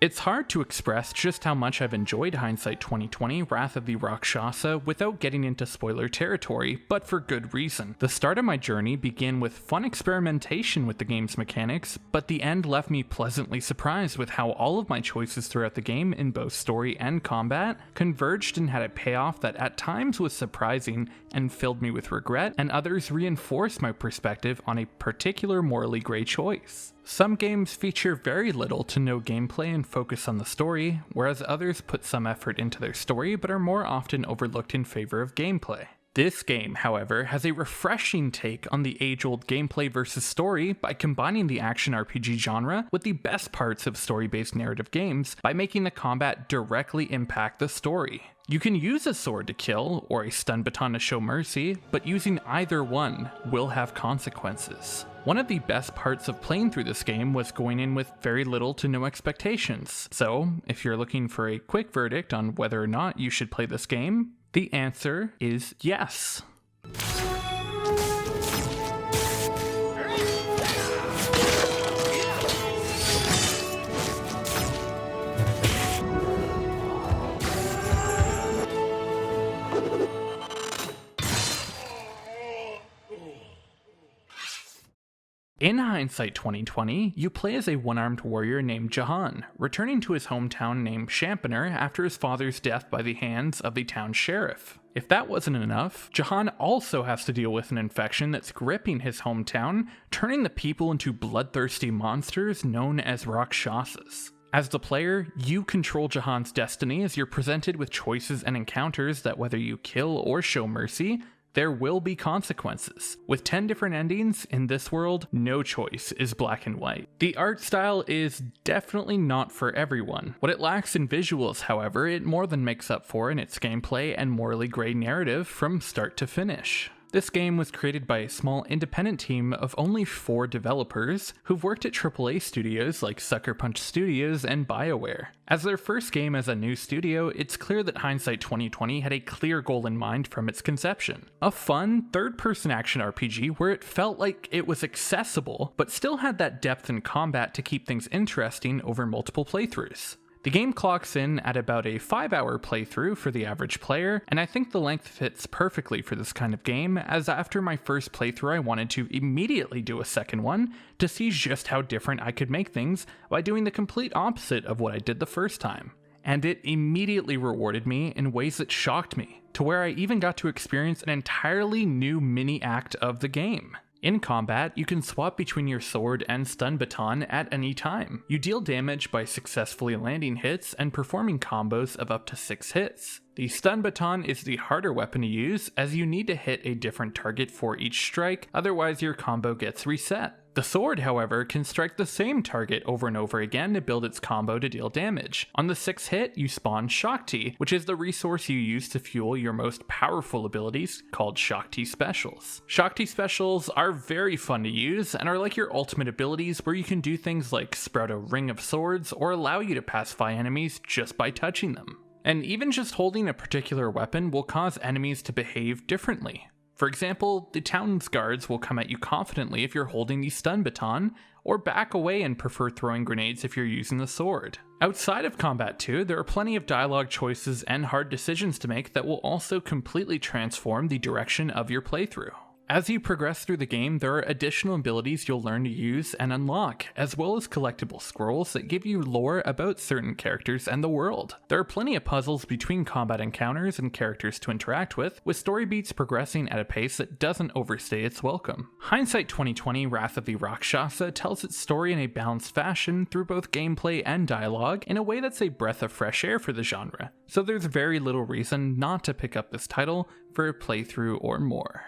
It's hard to express just how much I've enjoyed Hindsight 2020 Wrath of the Raakshasa without getting into spoiler territory, but for good reason. The start of my journey began with fun experimentation with the game's mechanics, but the end left me pleasantly surprised with how all of my choices throughout the game in both story and combat converged and had a payoff that at times was surprising and filled me with regret, and others reinforced my perspective on a particular morally gray choice. Some games feature very little to no gameplay and focus on the story, whereas others put some effort into their story but are more often overlooked in favor of gameplay. This game, however, has a refreshing take on the age-old gameplay versus story by combining the action RPG genre with the best parts of story-based narrative games by making the combat directly impact the story. You can use a sword to kill, or a stun baton to show mercy, but using either one will have consequences. One of the best parts of playing through this game was going in with very little to no expectations, so if you're looking for a quick verdict on whether or not you should play this game, the answer is yes. In Hindsight 2020, you play as a one-armed warrior named Jahan, returning to his hometown named Championer after his father's death by the hands of the town sheriff. If that wasn't enough, Jahan also has to deal with an infection that's gripping his hometown, turning the people into bloodthirsty monsters known as Raakshasas. As the player, you control Jahan's destiny as you're presented with choices and encounters that whether you kill or show mercy, there will be consequences. With 10 different endings, in this world, no choice is black and white. The art style is definitely not for everyone. What it lacks in visuals, however, it more than makes up for in its gameplay and morally gray narrative from start to finish. This game was created by a small independent team of only 4 developers who've worked at AAA studios like Sucker Punch Studios and BioWare. As their first game as a new studio, it's clear that Hindsight 2020 had a clear goal in mind from its conception. A fun, third-person action RPG where it felt like it was accessible, but still had that depth in combat to keep things interesting over multiple playthroughs. The game clocks in at about a 5-hour playthrough for the average player, and I think the length fits perfectly for this kind of game, as after my first playthrough I wanted to immediately do a second one to see just how different I could make things by doing the complete opposite of what I did the first time. And it immediately rewarded me in ways that shocked me, to where I even got to experience an entirely new mini-act of the game. In combat, you can swap between your sword and stun baton at any time. You deal damage by successfully landing hits and performing combos of up to 6 hits. The stun baton is the harder weapon to use, as you need to hit a different target for each strike, otherwise your combo gets reset. The sword, however, can strike the same target over and over again to build its combo to deal damage. On the 6th hit, you spawn Shakti, which is the resource you use to fuel your most powerful abilities, called Shakti Specials. Shakti Specials are very fun to use, and are like your ultimate abilities where you can do things like sprout a ring of swords or allow you to pacify enemies just by touching them. And even just holding a particular weapon will cause enemies to behave differently. For example, the town's guards will come at you confidently if you're holding the stun baton, or back away and prefer throwing grenades if you're using the sword. Outside of combat too, there are plenty of dialogue choices and hard decisions to make that will also completely transform the direction of your playthrough. As you progress through the game, there are additional abilities you'll learn to use and unlock, as well as collectible scrolls that give you lore about certain characters and the world. There are plenty of puzzles between combat encounters and characters to interact with story beats progressing at a pace that doesn't overstay its welcome. Hindsight 2020 Wrath of the Raakshasa tells its story in a balanced fashion through both gameplay and dialogue in a way that's a breath of fresh air for the genre, so there's very little reason not to pick up this title for a playthrough or more.